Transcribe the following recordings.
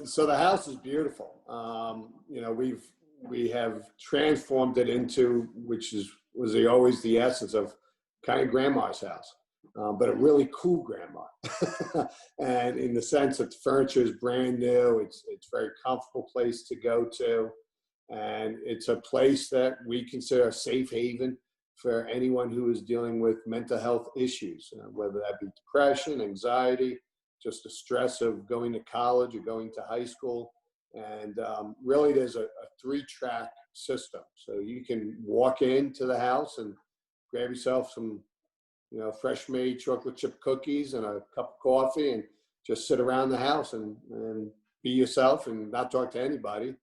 So the house is beautiful. We have transformed it into, was always the essence of kind of grandma's house, but a really cool grandma. And in the sense that the furniture is brand new, it's a very comfortable place to go to. And it's a place that we consider a safe haven for anyone who is dealing with mental health issues, whether that be depression, anxiety, just the stress of going to college or going to high school. And really there's a 3-track system. So you can walk into the house and grab yourself some, fresh made chocolate chip cookies and a cup of coffee and just sit around the house and be yourself and not talk to anybody.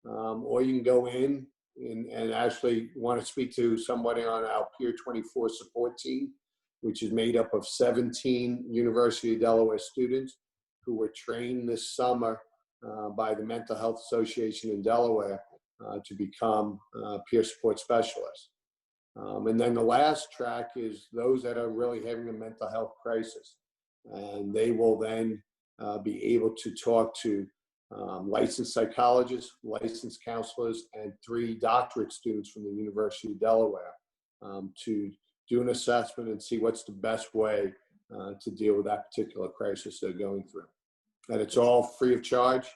Or you can go in and actually want to speak to somebody on our Peer 24 support team, which is made up of 17 University of Delaware students who were trained this summer by the Mental Health Association in Delaware to become peer support specialists. And then the last track is those that are really having a mental health crisis. And they will then be able to talk to licensed psychologists, licensed counselors, and 3 doctorate students from the University of Delaware to do an assessment and see what's the best way to deal with that particular crisis they're going through. And it's all free of charge,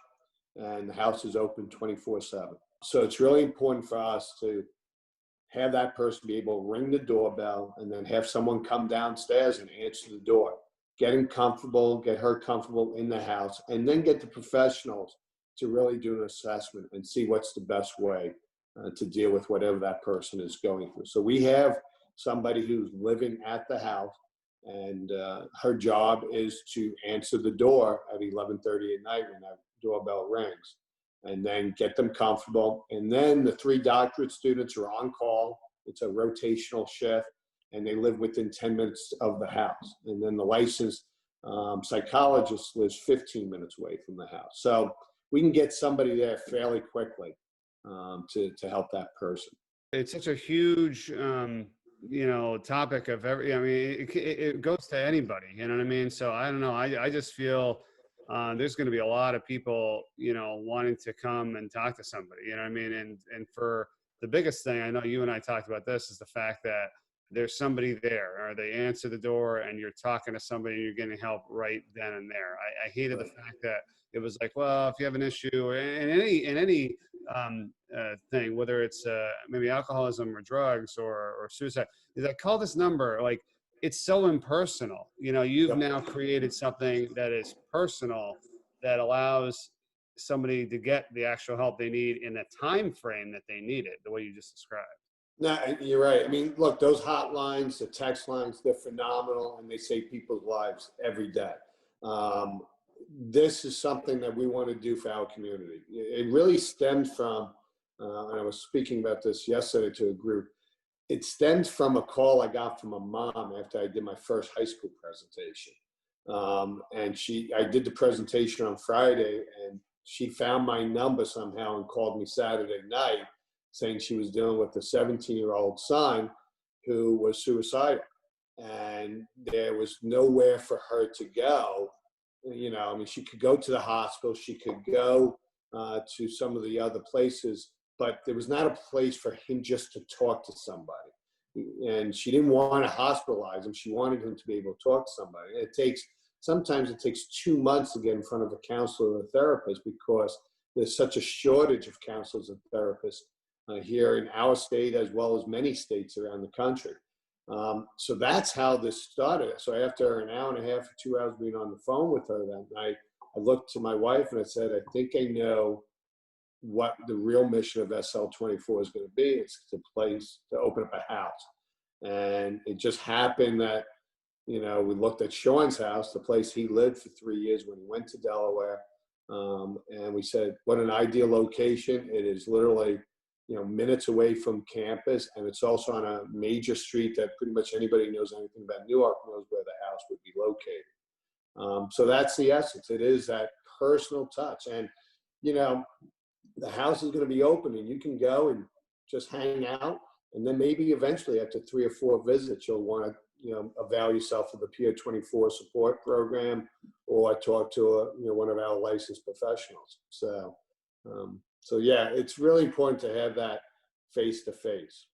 and the house is open 24/7. So it's really important for us to have that person be able to ring the doorbell and then have someone come downstairs and answer the door. Get him comfortable, get her comfortable in the house, and then get the professionals to really do an assessment and see what's the best way to deal with whatever that person is going through. So we have somebody who's living at the house, and her job is to answer the door at 11:30 at night when that doorbell rings, and then get them comfortable. And then the 3 doctorate students are on call. It's a rotational shift, and they live within 10 minutes of the house. And then the licensed psychologist lives 15 minutes away from the house. So we can get somebody there fairly quickly to help that person. It's such a huge, topic of it goes to anybody, you know what I mean? So I don't know. I just feel there's going to be a lot of people, wanting to come and talk to somebody, you know what I mean? And for the biggest thing, I know you and I talked about this, is the fact that there's somebody there, or they answer the door and you're talking to somebody and you're getting help right then and there. I hated the fact that it was like, well, if you have an issue or in any thing, whether it's maybe alcoholism or drugs or suicide, is that call this number. Like, it's so impersonal. You've now created something that is personal, that allows somebody to get the actual help they need in the time frame that they need it, the way you just described. No, you're right. I mean, look, those hotlines, the text lines, they're phenomenal, and they save people's lives every day. This is something that we want to do for our community. It really stems from, and I was speaking about this yesterday to a group, it stems from a call I got from a mom after I did my first high school presentation. And I did the presentation on Friday, and she found my number somehow and called me Saturday night, saying she was dealing with a 17-year-old son who was suicidal, and there was nowhere for her to go. She could go to the hospital, she could go to some of the other places, but there was not a place for him just to talk to somebody. And she didn't want to hospitalize him. She wanted him to be able to talk to somebody. Sometimes it takes 2 months to get in front of a counselor or a therapist, because there's such a shortage of counselors and therapists here in our state, as well as many states around the country. So that's how this started. So after an hour and a half or 2 hours being on the phone with her that night, I looked to my wife and I said, I think I know what the real mission of SL24 is going to be. It's the place to open up a house. And it just happened that, we looked at Sean's house, the place he lived for 3 years when he went to Delaware. And we said, what an ideal location. It is literally minutes away from campus, and it's also on a major street that pretty much anybody who knows anything about Newark knows where the house would be located. So that's the essence. It is that personal touch. And, the house is going to be open, and you can go and just hang out. And then maybe eventually after 3 or 4 visits, you'll want to avail yourself of the Peer 24 support program, or talk to one of our licensed professionals. So, so yeah, it's really important to have that face to face.